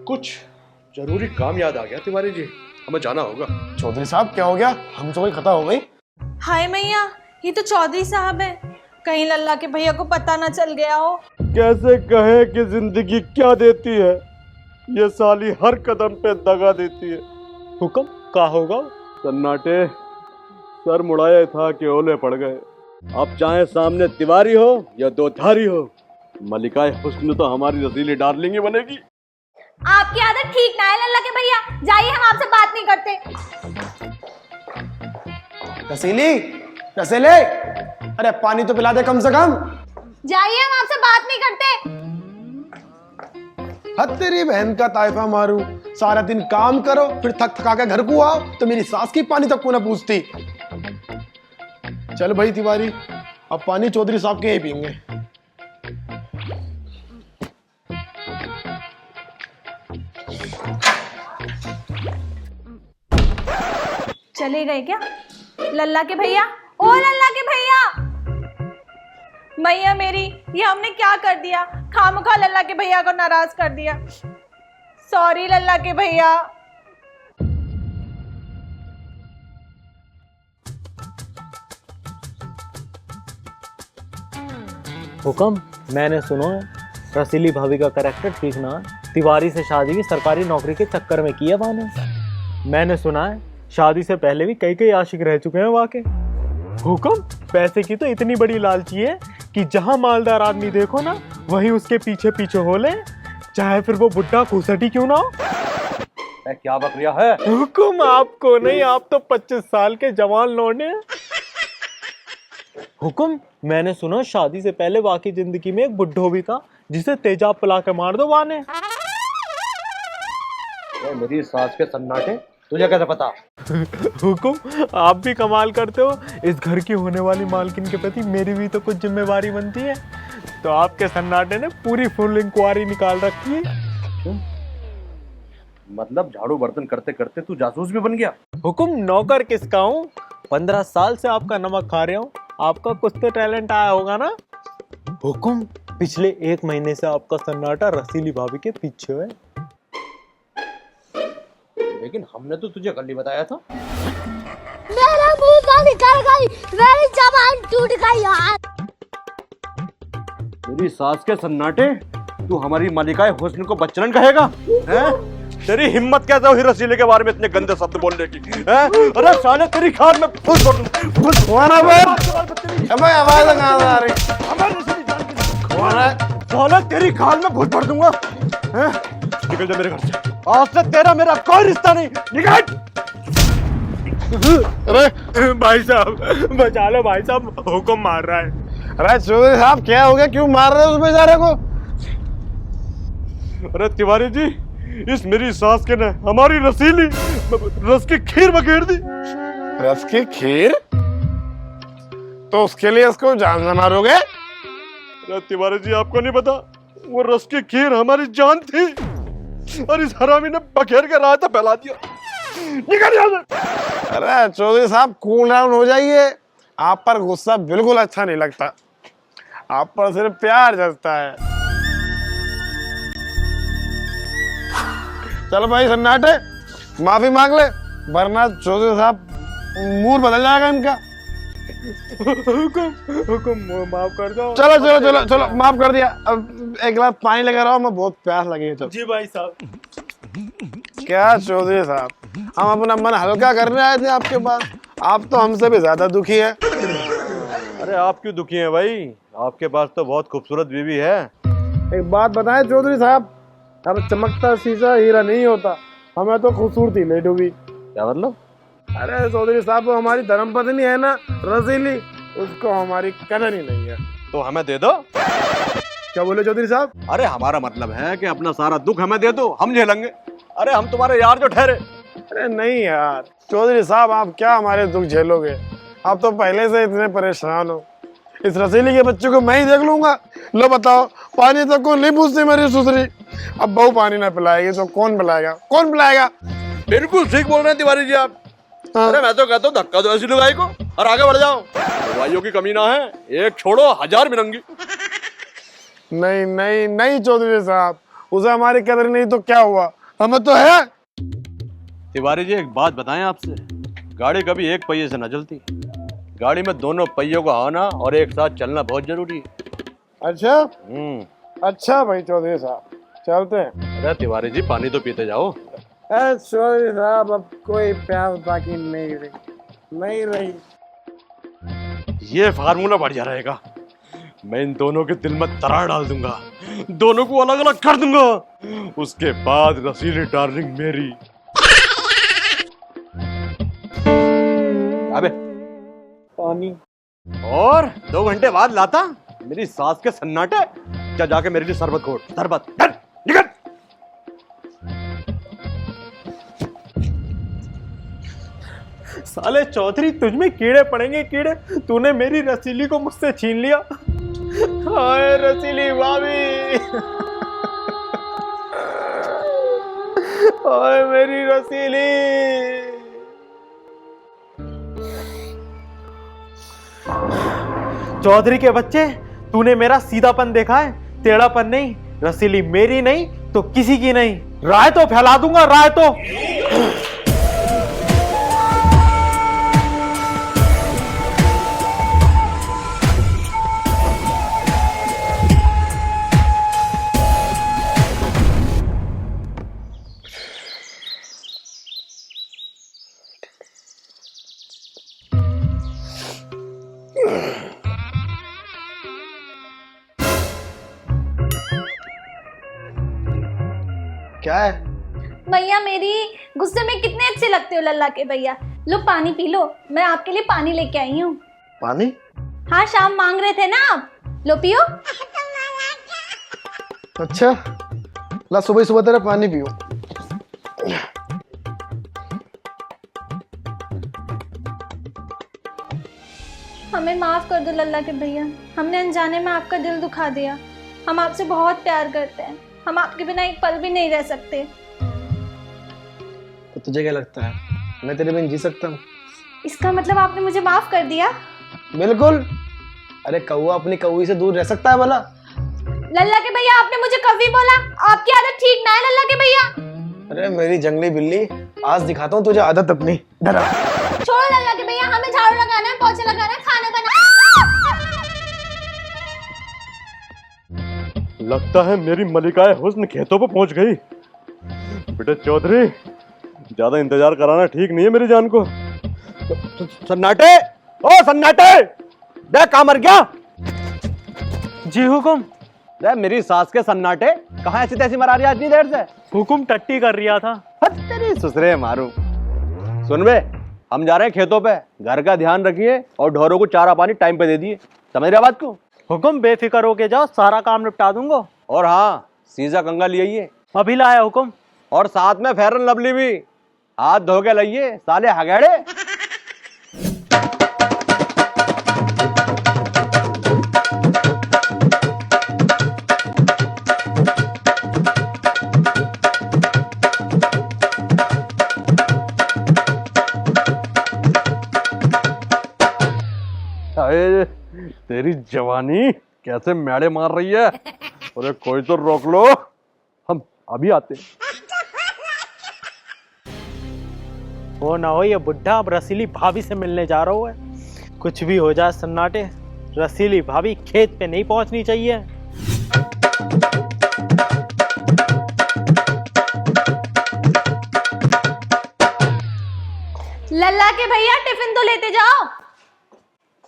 कुछ जरूरी काम याद आ गया तिवारी जी, हमें जाना होगा। चौधरी साहब क्या हो गया? हम तो कोई खता हो गई। हाय मैया, ये तो चौधरी साहब है। कहीं लल्ला के भैया को पता ना चल गया हो। कैसे कहे कि जिंदगी क्या देती है, ये साली हर कदम पे दगा देती है। हुक्म का होगा? सन्नाटे, सर मुड़ाया था कि ओले पड़ गए। अब चाहे सामने तिवारी हो या दो धारी हो, मलिकाए हुस्न तो हमारी रसीली डार्लिंग ही बनेगी। आपकी आदत ठीक ना है लल्ला के भैया, जाइए, हम आपसे बात नहीं करते। रसीली, रसीले, अरे पानी तो पिला दे कम से कम। जाइए, हम आपसे बात नहीं करते। हद तेरी बहन का ताइफा मारू, सारा दिन काम करो फिर थक थका के घर को आओ तो मेरी सास की पानी तक को ना पूछती। चल भाई तिवारी, अब पानी चौधरी साहब के ही पियेंगे। चले गए क्या लल्ला के भैया? ओ लल्ला के भैया, मैया मेरी, ये हमने क्या कर दिया? खामखा लल्ला के भैया को नाराज कर दिया। सॉरी लल्ला के भैया। हुक्म, मैंने सुना है रसीली भाभी का कैरेक्टर ठीक ना है। तिवारी से शादी की सरकारी नौकरी के चक्कर में किया बाने। मैंने सुना है शादी से पहले भी कई कई आशिक रह चुके हैं वाके। हुक्म, पैसे की तो इतनी बड़ी लालची है कि जहां मालदार आदमी देखो ना वहीं उसके पीछे पीछे हो ले, चाहे फिर वो बुड्ढा खूसटी क्यों ना हो। क्या बकरिया है? हुक्म, आपको नहीं, आप तो 25 साल के जवान लौंडे हैं। हुक्म, मैंने सुना शादी से पहले वाकई जिंदगी में एक बुड्ढो भी था जिसे तेजाब पिला के मार दो वाने। मेरी सास के सन्नाटे, तुझे कैसे पता? हुक्म, आप भी कमाल करते हो। इस घर की होने वाली मालकिन के प्रति मेरी भी तो कुछ जिम्मेवारी बनती है। तो आपके सन्नाटे ने पूरी फुल इंक्वायरी निकाल रखी है। मतलब झाड़ू बर्तन करते करते तू जासूस भी बन गया? हुक्म, नौकर किसका हूँ? 15 साल से आपका नमक खा रहा हूँ, आपका कुछ तो टैलेंट आया होगा ना। हुक्म, पिछले 1 महीने से आपका सन्नाटा रसीली भाभी के पीछे है। लेकिन हमने तो तुझे कल ही बताया था। मेरा मुंह का निकल गई, मेरी जबान टूट गई यार। मेरी सास के सन्नाटे, तू हमारी मालिकाए हुस्न को बच्चन कहेगा? हैं? तेरी हिम्मत कैसे हुई रसीले के बारे में इतने गंदे शब्द बोलने की? हैं? अरे साले तेरी खाल में फुस कर दूं। फुस कौन है? अबे आवाज लगा आ रही। कौन है? साले तेरी खाल में फुस भर दूंगा। हैं? निकल जा मेरे घर से। आज से तेरा मेरा कोई रिश्ता नहीं। निकल। अरे भाई साहब, बचा लो भाई साहब, हुक्म मार रहा है। अरे चौधरी साहब क्या हो गया, क्यों मार रहे हो उस बेचारे को? अरे तिवारी जी, इस मेरी सास के ने हमारी रसीली रस की खीर बखेर दी। रस की खीर? तो उसके लिए इसको जान से मारोगे? अरे तिवारी जी, आपको नहीं पता, वो रस की खीर हमारी जान थी और इस हरामी ने बखेर के रायता फैला दिया। निकल यहाँ से। अरे चौधरी साहब कूल डाउन हो जाइए, आप पर गुस्सा बिल्कुल अच्छा नहीं लगता, आप पर सिर्फ प्यार जलता है। चलो भाई सन्नाटे, माफी मांग ले वरना चौधरी साहब मूड बदल जाएगा इनका। हुक्म, माफ कर दो। चलो चलो चलो चलो, माफ कर दिया। अब एक गिलास पानी लेकर आओ, मैं बहुत प्यास लगी है। चलो जी भाई साहब। क्या चौधरी साहब, हम अपना मन हल्का करने आए थे आपके पास, आप तो हमसे भी ज्यादा दुखी है। अरे आप क्यों दुखी हैं भाई? आपके पास तो बहुत खूबसूरत बीवी है। एक बात बताएं चौधरी साहब, अब चमकता शीशा हीरा नहीं होता, हमें तो खूबसूरती ले डूबी। क्या मतलब? अरे चौधरी साहब, वो हमारी धर्मपत्नी है ना रसीली, उसको हमारी कदर ही नहीं है। तो हमें दे दो। क्या बोले चौधरी साहब? अरे हमारा मतलब है कि अपना सारा दुख हमें दे दो, हम झेलेंगे। अरे हम तुम्हारे यार जो ठहरे। अरे नहीं यार चौधरी साहब, आप क्या हमारे दुख झेलोगे, आप तो पहले से इतने परेशान हो। इस रसीली के बच्चे को मैं ही देख लूंगा। लो बताओ, पानी तो कौन नहीं पूछती मेरी सुसरी, अब बहू पानी ना पिलाएगी तो कौन पिलाएगा? कौन पिलाएगा? बिल्कुल ठीक बोल रहे हैं तिवारी जी आप। हाँ। अरे मैं तो कहता हूँ धक्का दो ऐसी लुगाई को और आगे बढ़ जाओ। लुगाइयों की कमी ना है, एक छोड़ो 1000 मिलेंगी। नहीं नहीं नहीं चौधरी साहब, उसे हमारी कदर नहीं तो क्या हुआ, हमें तो है। तिवारी जी एक बात बताएं आपसे, गाड़ी कभी एक पहिए से न चलती, गाड़ी में दोनों पहियों का आना और एक साथ चलना बहुत जरूरी है। अच्छा अच्छा भाई चौधरी साहब, चलते हैं। अरे तिवारी जी पानी तो पीते जाओ। चौधरी साहब अब कोई प्यास बाकी नहीं रही। ये फार्मूला बढ़िया रहेगा, मैं इन दोनों के दिल में दरार डाल दूंगा, दोनों को अलग अलग कर दूंगा, उसके बाद रसीली डार्लिंग मेरी। अबे पानी। और 2 घंटे बाद लाता मेरी सास के सन्नाटे। जा जाके मेरे लिए शरबत घोट, शरबत निकल। साले चौधरी तुझ में कीड़े पड़ेंगे कीड़े, तूने मेरी रसीली को मुझसे छीन लिया। हाय रसीली भाभी, हाय मेरी रसीली। चौधरी के बच्चे, तूने मेरा सीधापन देखा है, टेढ़ापन नहीं। रसीली मेरी नहीं तो किसी की नहीं। राय तो फैला दूंगा, राय तो। क्या है? भैया मेरी गुस्से में कितने अच्छे लगते हो लल्ला के भैया। लो पानी पी लो, मैं आपके लिए पानी लेके आई हूँ। पानी? हाँ शाम मांग रहे थे ना आप, लो पियो। अच्छा ला, सुबह सुबह तेरा पानी पियो। हमें माफ कर दो लल्ला के भैया, हमने अनजाने में आपका दिल दुखा दिया। हम आपसे बहुत प्यार करते हैं, हम आपके बिना एक पल भी नहीं रह सकते। तो तुझे क्या लगता है मैं तेरे बिन जी सकता हूँ? इसका मतलब आपने मुझे माफ कर दिया? बिल्कुल। अरे कौवा अपनी कौवी से दूर रह सकता है भला? लल्ला के भैया आपने मुझे कभी बोला, आपकी आदत ठीक ना है लल्ला के भैया। अरे मेरी जंगली बिल्ली, आज दिखाता हूँ तुझे आदत अपनी। डरा। छोड़ो लल्ला के भैया, हमें झाड़ू लगाना है, पोछा लगाना है, खाना बनाना। लगता है मेरी मलिकाए हुस्न खेतों पे पहुंच गई। बेटे चौधरी, ज्यादा इंतजार कराना ठीक नहीं है मेरी जान को। सन्नाटे, ओ सन्नाटे, देख कहाँ मर गया। जी हुकुम। देख मेरी सास के सन्नाटे, कहाँ ऐसी तैसी मरा रही है इतनी देर से? हुकुम टट्टी कर रिया था। हट तेरी ससुरे मारू। सुन बे, हम जा रहे हैं खेतों पे, घर का ध्यान रखिए और ढोरों को चारा पानी टाइम पे दे दिए, समझ रहे बात को? हुकुम बेफिक्र होके जाओ, सारा काम निपटा दूंगा। और हाँ, सीजा कंगा ले आइए। अभी लाया हुकुम। और साथ में फेरन लवली भी, हाथ धो के लाइए साले हगेड़े। अरे तेरी जवानी कैसे मेड़े मार रही है। अरे कोई तो रोक लो, हम अभी आते हैं। हो ना हो ये बुढ़ा अब रसीली भाभी से मिलने जा रहा हुआ है। कुछ भी हो जाए सन्नाटे, रसीली भाभी खेत पे नहीं पहुंचनी चाहिए। लल्ला के भैया टिफिन तो लेते जाओ,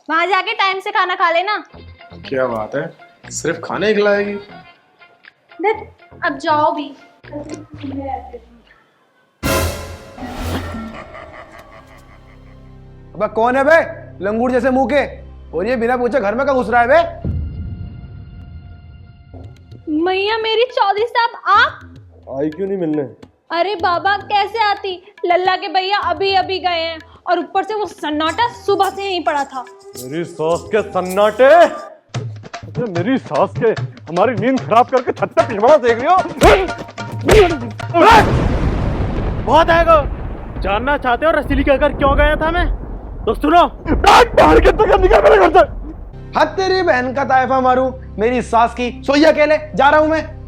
वहां जाके टाइम से खाना खा लेना। क्या बात है, सिर्फ खाने ही खिलाएगी? देख अब जाओ भी। अब कौन है बे लंगूर जैसे मुंह के, और ये बिना पूछे घर में कहाँ घुस रहा है बे? मैया मेरी चौधरी साहब आप? आई क्यों नहीं मिलने? अरे बाबा कैसे आती, लल्ला के भैया अभी अभी गए हैं और ऊपर से वो सन्नाटा सुबह से यहीं पड़ा था। मेरी सास के सन्नाटे, मेरी सास के हमारी नींद खराब करके छत पे पिछवाड़ा देख रही हो। बहुत आएगा। जानना चाहते हो रसीली के घर क्यों गया था मैं? तो सुनो। बाहर के तक निकल मेरे घर से। हद तेरी बहन का ताइफा मारू, मेरी सास की सोई अकेले जा रहा हूं मैं।